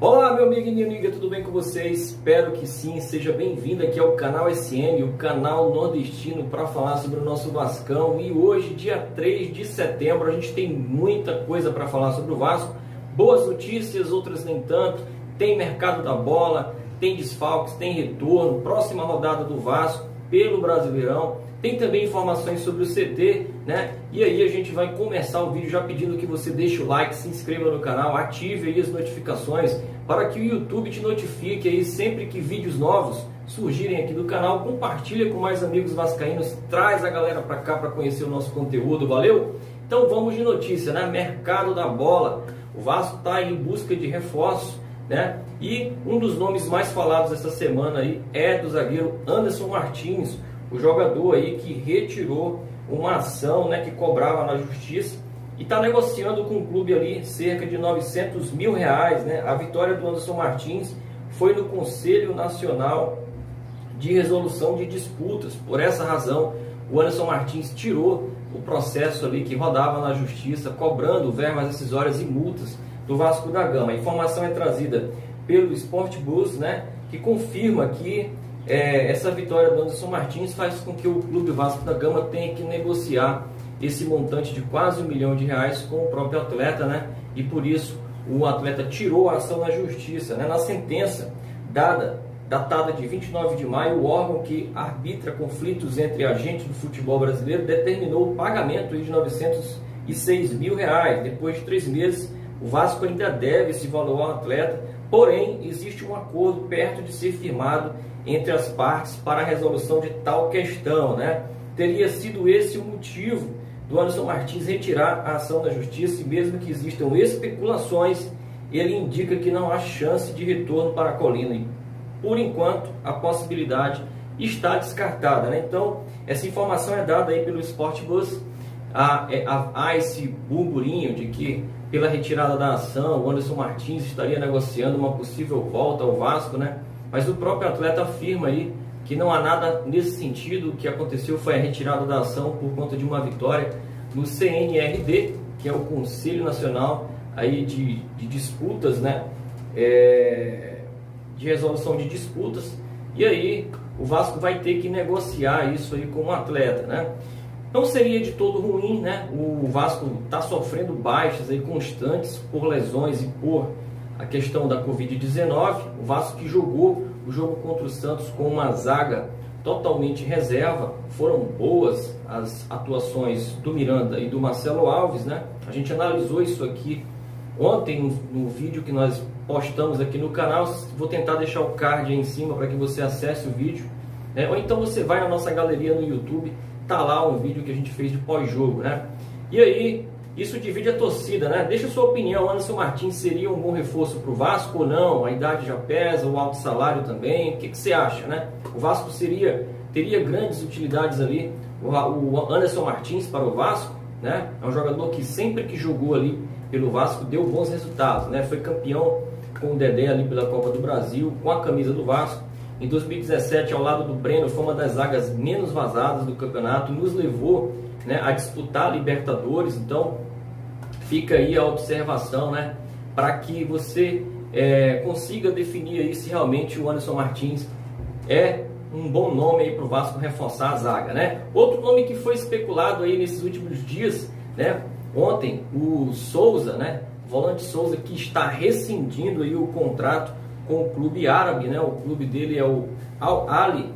Olá, meu amigo e minha amiga, tudo bem com vocês? Espero que sim, seja bem-vindo aqui ao canal SM, o canal nordestino, para falar sobre o nosso Vascão. E hoje, dia 3 de setembro, a gente tem muita coisa para falar sobre o Vasco. Boas notícias, outras nem tanto. Tem mercado da bola, tem desfalques, tem retorno, próxima rodada do Vasco pelo Brasileirão. Tem também informações sobre o CT, né? E aí a gente vai começar o vídeo já pedindo que você deixe o like, se inscreva no canal, ative aí as notificações para que o YouTube te notifique aí sempre que vídeos novos surgirem aqui do canal. Compartilha com mais amigos vascaínos, traz a galera para cá para conhecer o nosso conteúdo, valeu? Então vamos de notícia, né? Mercado da bola. O Vasco está em busca de reforços, né? E um dos nomes mais falados essa semana aí é do zagueiro Anderson Martins, o jogador aí que retirou uma ação, né, que cobrava na justiça e está negociando com o clube ali cerca de R$900 mil, né? A vitória do Anderson Martins foi no Conselho Nacional de Resolução de Disputas. Por essa razão, o Anderson Martins tirou o processo ali que rodava na justiça, cobrando verbas rescisórias e multas do Vasco da Gama. A informação é trazida pelo Sport Bus, né, que confirma que essa vitória do Anderson Martins faz com que o Clube Vasco da Gama tenha que negociar esse montante de quase R$1 milhão com o próprio atleta, né? E por isso o atleta tirou a ação na justiça, né? Na sentença datada de 29 de maio, o órgão que arbitra conflitos entre agentes do futebol brasileiro determinou o pagamento de R$906 mil. Depois de 3 meses, o Vasco ainda deve esse valor ao atleta, porém existe um acordo perto de ser firmado entre as partes para a resolução de tal questão, né? Teria sido esse o motivo do Anderson Martins retirar a ação da justiça, e mesmo que existam especulações, ele indica que não há chance de retorno para a Colina. E, por enquanto, a possibilidade está descartada, né? Então, essa informação é dada aí pelo Sport Bus. Há esse burburinho de que, pela retirada da ação, o Anderson Martins estaria negociando uma possível volta ao Vasco, né? Mas o próprio atleta afirma aí que não há nada nesse sentido. O que aconteceu foi a retirada da ação por conta de uma vitória no CNRD, que é o Conselho Nacional aí de Disputas, né? De resolução de disputas. E aí o Vasco vai ter que negociar isso aí com o atleta, né? Não seria de todo ruim, né? O Vasco está sofrendo baixas aí constantes por lesões e por a questão da Covid-19. O Vasco que jogou o jogo contra o Santos com uma zaga totalmente reserva. Foram boas as atuações do Miranda e do Marcelo Alves, né? A gente analisou isso aqui ontem no vídeo que nós postamos aqui no canal. Vou tentar deixar o card aí em cima para que você acesse o vídeo, né? Ou então você vai na nossa galeria no YouTube, tá lá um vídeo que a gente fez de pós-jogo, né? E aí, isso divide a torcida, né? Deixa a sua opinião. Anderson Martins seria um bom reforço para o Vasco ou não? A idade já pesa, o alto salário também. O que você acha, né? O Vasco teria grandes utilidades ali. O Anderson Martins para o Vasco, né? É um jogador que sempre que jogou ali pelo Vasco deu bons resultados, né? Foi campeão com o Dedé ali pela Copa do Brasil, com a camisa do Vasco. Em 2017, ao lado do Breno, foi uma das zagas menos vazadas do campeonato, nos levou, né, a disputar a Libertadores. Então fica aí a observação, né, para que você consiga definir aí se realmente o Anderson Martins é um bom nome aí para o Vasco reforçar a zaga, né? Outro nome que foi especulado aí nesses últimos dias, né, ontem, o Souza, né, volante Souza, que está rescindindo aí o contrato com o clube árabe, né? O clube dele é o Al Ahly.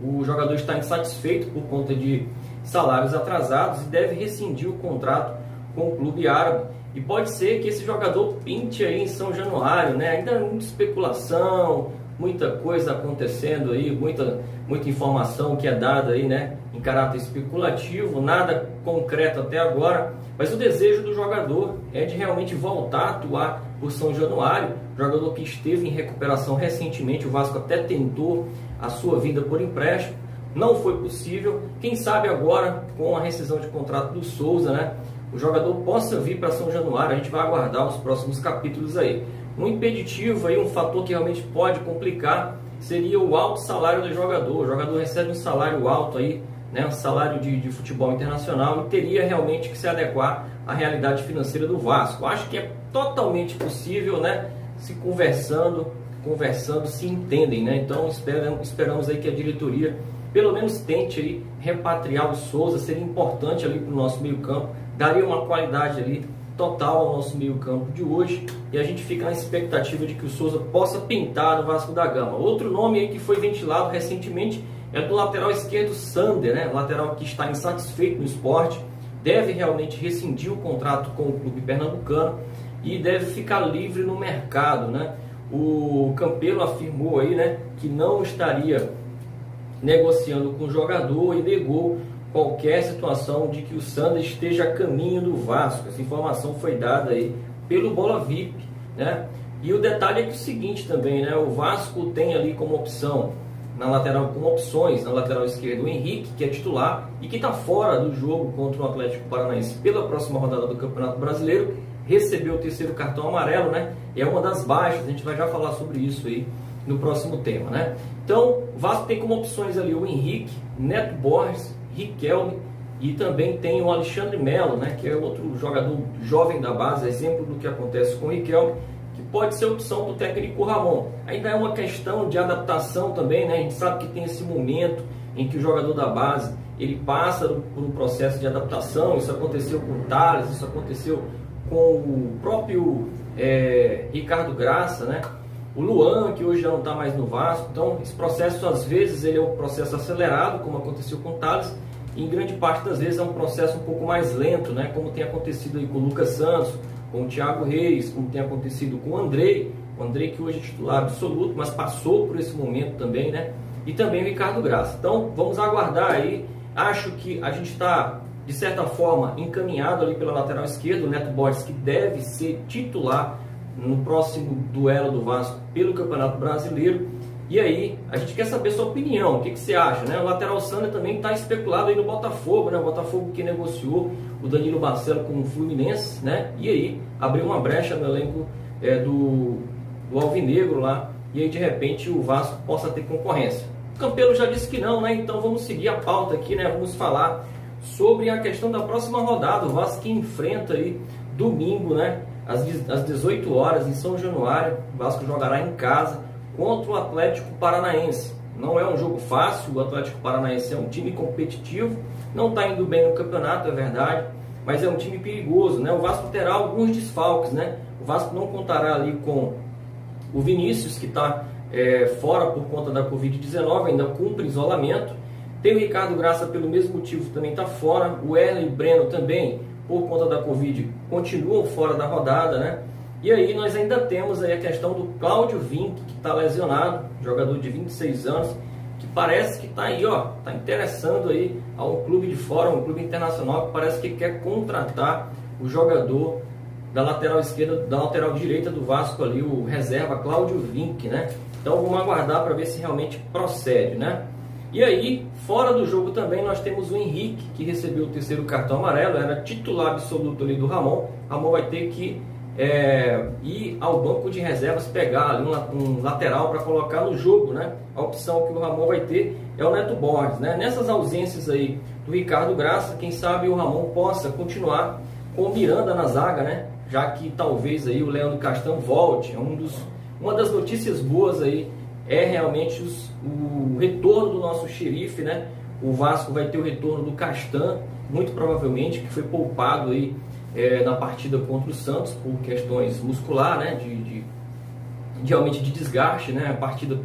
O jogador está insatisfeito por conta de salários atrasados e deve rescindir o contrato com o clube árabe. E pode ser que esse jogador pinte aí em São Januário, né? Ainda muita especulação, muita coisa acontecendo aí, muita informação que é dada aí, né, em caráter especulativo, nada concreto até agora. Mas o desejo do jogador é de realmente voltar a atuar por São Januário. Jogador que esteve em recuperação recentemente. O Vasco até tentou a sua vinda por empréstimo, não foi possível. Quem sabe agora, com a rescisão de contrato do Souza, né, o jogador possa vir para São Januário. A gente vai aguardar os próximos capítulos aí. Um impeditivo aí, um fator que realmente pode complicar, seria o alto salário do jogador. O jogador recebe um salário alto aí né, um salário de futebol internacional, e teria realmente que se adequar à realidade financeira do Vasco. Acho que é totalmente possível, né, se conversando se entendem, né? Então esperamos aí que a diretoria pelo menos tente aí repatriar o Souza. Seria importante ali para o nosso meio campo, daria uma qualidade ali total ao nosso meio campo de hoje, e a gente fica na expectativa de que o Souza possa pintar no Vasco da Gama. Outro nome aí que foi ventilado recentemente é do lateral esquerdo Sander, né? Lateral que está insatisfeito no esporte, deve realmente rescindir o contrato com o clube pernambucano e deve ficar livre no mercado, né? O Campelo afirmou aí, né, que não estaria negociando com o jogador e negou qualquer situação de que o Sander esteja a caminho do Vasco. Essa informação foi dada aí pelo Bola VIP, né? E o detalhe é que é o seguinte também, né? O Vasco tem ali como opção na lateral, como opções na lateral esquerda, o Henrique, que é titular e que está fora do jogo contra o Atlético Paranaense pela próxima rodada do Campeonato Brasileiro. Recebeu o terceiro cartão amarelo, né? É uma das baixas, a gente vai já falar sobre isso aí no próximo tema, né? Então, o Vasco tem como opções ali o Henrique, Neto Borges, Riquelme, e também tem o Alexandre Melo, né? Que é outro jogador jovem da base, exemplo do que acontece com o Riquelme, que pode ser opção do técnico Ramon. Ainda é uma questão de adaptação também, né? A gente sabe que tem esse momento em que o jogador da base, ele passa por um processo de adaptação. Isso aconteceu com o Thales, isso aconteceu com o próprio Ricardo Graça, né? O Luan, que hoje já não está mais no Vasco. Então, esse processo, às vezes, ele é um processo acelerado, como aconteceu com o Thales, e em grande parte das vezes é um processo um pouco mais lento, né? Como tem acontecido aí com o Lucas Santos, com o Thiago Reis, como tem acontecido com o Andrei que hoje é titular absoluto, mas passou por esse momento também, né? E também o Ricardo Graça. Então, vamos aguardar aí. Acho que a gente está, de certa forma, encaminhado ali pela lateral esquerda, o Neto Borges, que deve ser titular no próximo duelo do Vasco pelo Campeonato Brasileiro. E aí, a gente quer saber sua opinião, o que você acha, né? O lateral Sander também está especulado aí no Botafogo, né? O Botafogo que negociou o Danilo Barcelo com o Fluminense, né? E aí, abriu uma brecha no elenco do Alvinegro lá, e aí de repente o Vasco possa ter concorrência. O Campelo já disse que não, né? Então vamos seguir a pauta aqui, né? Vamos falar sobre a questão da próxima rodada. O Vasco que enfrenta aí domingo, né? Às 18 horas em São Januário. O Vasco jogará em casa contra o Atlético Paranaense. Não é um jogo fácil, o Atlético Paranaense é um time competitivo, não está indo bem no campeonato, é verdade, mas é um time perigoso, né? O Vasco terá alguns desfalques, né? O Vasco não contará ali com o Vinícius, que está fora por conta da Covid-19, ainda cumpre isolamento. Tem o Ricardo Graça, pelo mesmo motivo, também está fora. O Erlen e o Breno também, por conta da Covid, continuam fora da rodada, né? E aí nós ainda temos aí a questão do Cláudio Vinck, que está lesionado, jogador de 26 anos, que parece que está aí, ó, está interessando aí a um clube de fora, um clube internacional, que parece que quer contratar o jogador da lateral esquerda, da lateral direita do Vasco ali, o reserva Cláudio Vinck, né? Então vamos aguardar para ver se realmente procede, né? E aí, fora do jogo também, nós temos o Henrique, que recebeu o terceiro cartão amarelo, era titular absoluto ali do Ramon. Ramon vai ter que ir ao banco de reservas, pegar ali um lateral para colocar no jogo, né? A opção que o Ramon vai ter é o Neto Borges, né? Nessas ausências aí do Ricardo Graça, quem sabe o Ramon possa continuar com o Miranda na zaga, né? Já que talvez aí o Leandro Castan volte. Uma das notícias boas aí é realmente o retorno do nosso xerife, né? O Vasco vai ter o retorno do Castan, muito provavelmente, que foi poupado aí na partida contra o Santos por questões muscular, né? Realmente de desgaste, né? A partida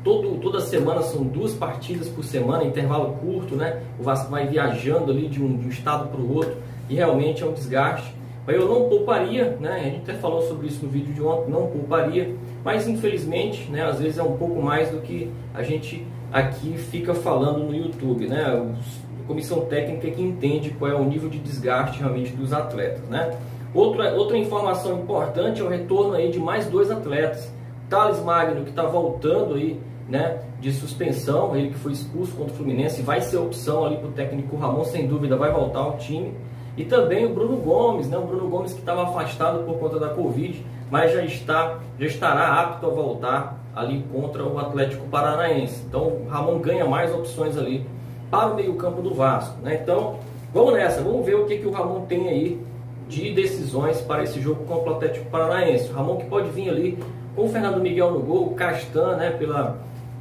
toda semana, são 2 partidas por semana, intervalo curto, né? O Vasco vai viajando ali de um estado para o outro e realmente é um desgaste. Eu não pouparia, né? A gente até falou sobre isso no vídeo de ontem, não pouparia, mas infelizmente, né, às vezes é um pouco mais do que a gente aqui fica falando no YouTube, né? A comissão técnica que entende qual é o nível de desgaste realmente dos atletas, né? Outra informação importante é o retorno aí de mais 2 atletas. Thales Magno, que está voltando aí, né, de suspensão, ele que foi expulso contra o Fluminense, vai ser opção ali para o técnico Ramon, sem dúvida vai voltar ao time. E também o Bruno Gomes, né? O Bruno Gomes que estava afastado por conta da Covid, mas já estará apto a voltar ali contra o Atlético Paranaense. Então o Ramon ganha mais opções ali para o meio-campo do Vasco, né? Então, vamos nessa, vamos ver o que o Ramon tem aí de decisões para esse jogo contra o Atlético Paranaense. O Ramon que pode vir ali com o Fernando Miguel no gol, o Castan, né,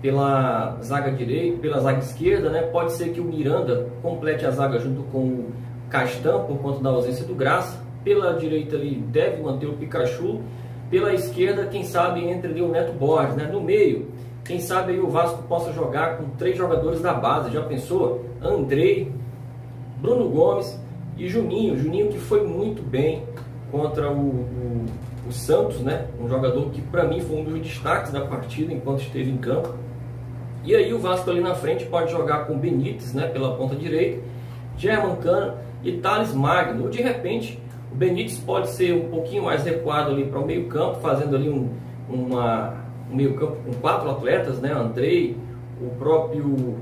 pela zaga direita, pela zaga esquerda, né? Pode ser que o Miranda complete a zaga junto com o Castan por conta da ausência do Graça. Pela direita ali deve manter o Pikachu. Pela esquerda, quem sabe entre ali o Neto Borges, né? No meio, quem sabe aí o Vasco possa jogar com 3 jogadores da base. Já pensou? Andrei, Bruno Gomes e Juninho. Juninho que foi muito bem contra o Santos, né? Um jogador que para mim foi um dos destaques da partida enquanto esteve em campo. E aí o Vasco ali na frente pode jogar com Benítez, né? Pela ponta direita, German Cano e Thales Magno. Ou de repente o Benítez pode ser um pouquinho mais recuado ali para o meio campo, fazendo ali um meio campo com 4 atletas, né? Andrei, o próprio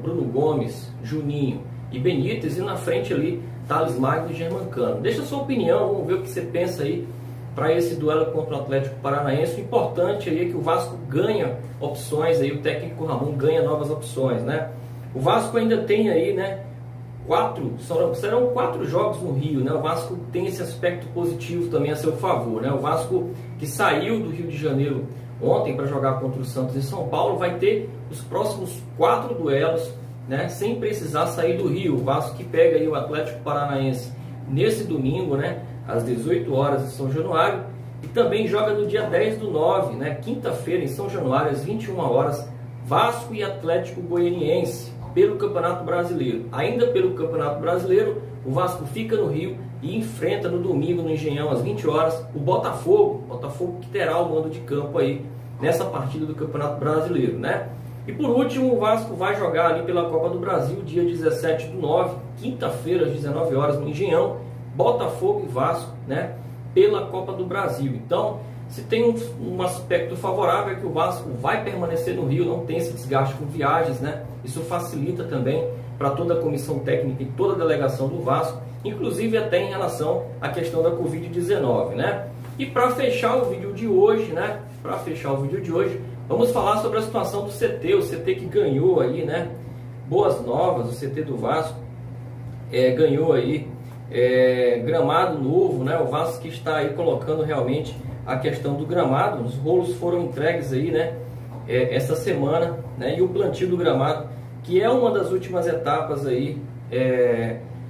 Bruno Gomes, Juninho e Benítez, e na frente ali Thales Magno e German Cano. Deixa a sua opinião, vamos ver o que você pensa aí para esse duelo contra o Atlético Paranaense. O importante aí é que o Vasco ganha opções, aí o técnico Ramon ganha novas opções, né? O Vasco ainda tem aí, né, serão 4 jogos no Rio, né? O Vasco tem esse aspecto positivo também a seu favor, né? O Vasco que saiu do Rio de Janeiro ontem para jogar contra o Santos em São Paulo vai ter os próximos 4 duelos, né, sem precisar sair do Rio. O Vasco que pega aí o Atlético Paranaense nesse domingo, né, às 18 horas em São Januário, e também joga no dia 10/9, né, quinta-feira em São Januário às 21 horas, Vasco e Atlético Goianiense pelo Campeonato Brasileiro. Ainda pelo Campeonato Brasileiro, o Vasco fica no Rio e enfrenta no domingo no Engenhão às 20 horas o Botafogo que terá o mando de campo aí nessa partida do Campeonato Brasileiro, né? E por último, o Vasco vai jogar ali pela Copa do Brasil, dia 17/9, quinta-feira às 19 horas no Engenhão, Botafogo e Vasco, né, pela Copa do Brasil. Então, se tem um aspecto favorável é que o Vasco vai permanecer no Rio, não tem esse desgaste com viagens, né? Isso facilita também para toda a comissão técnica e toda a delegação do Vasco, inclusive até em relação à questão da Covid-19, né? E para fechar o vídeo de hoje, né? Vamos falar sobre a situação do CT, o CT que ganhou aí, né? Boas novas, o CT do Vasco ganhou aí gramado novo, né? O Vasco que está aí colocando realmente a questão do gramado. Os rolos foram entregues aí, né? Essa semana, né? E o plantio do gramado, que é uma das últimas etapas aí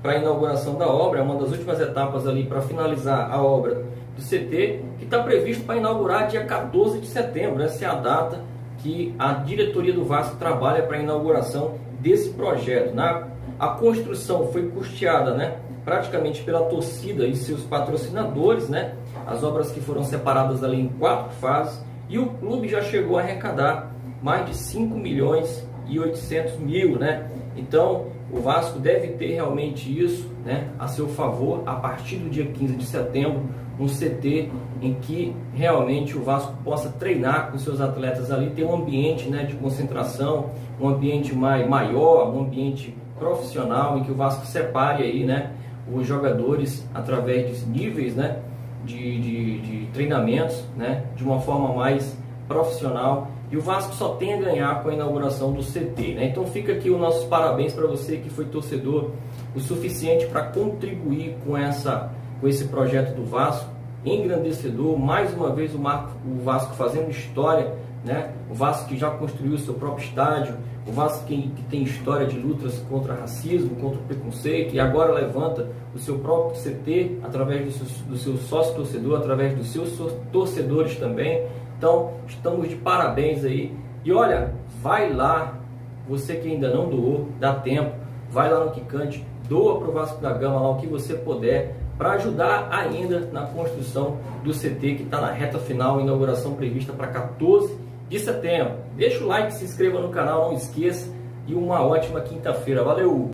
para a inauguração da obra, é uma das últimas etapas ali para finalizar a obra do CT, que está previsto para inaugurar dia 14 de setembro. Essa é a data que a diretoria do Vasco trabalha para a inauguração desse projeto, né? A construção foi custeada, né, praticamente pela torcida e seus patrocinadores, né? As obras que foram separadas ali em 4 fases, e o clube já chegou a arrecadar mais de 5.800.000, né? Então o Vasco deve ter realmente isso, né, a seu favor a partir do dia 15 de setembro, um CT em que realmente o Vasco possa treinar com seus atletas ali, ter um ambiente, né, de concentração, um ambiente maior, um ambiente profissional, em que o Vasco separe aí, né, os jogadores através de níveis, né, de treinamentos, né, de uma forma mais profissional, e o Vasco só tem a ganhar com a inauguração do CT, né? Então fica aqui os nossos parabéns para você que foi torcedor o suficiente para contribuir com esse projeto do Vasco, engrandecedor, mais uma vez o Vasco fazendo história, né? O Vasco que já construiu o seu próprio estádio, o Vasco que tem história de lutas contra racismo, contra o preconceito, e agora levanta o seu próprio CT através do seu sócio torcedor, através dos seus torcedores também. Então estamos de parabéns aí. E olha, vai lá, você que ainda não doou, dá tempo, vai lá no Quicante, doa para o Vasco da Gama lá o que você puder, para ajudar ainda na construção do CT, que está na reta final, inauguração prevista para 14 de setembro. Deixa o like, se inscreva no canal, não esqueça, e uma ótima quinta-feira. Valeu!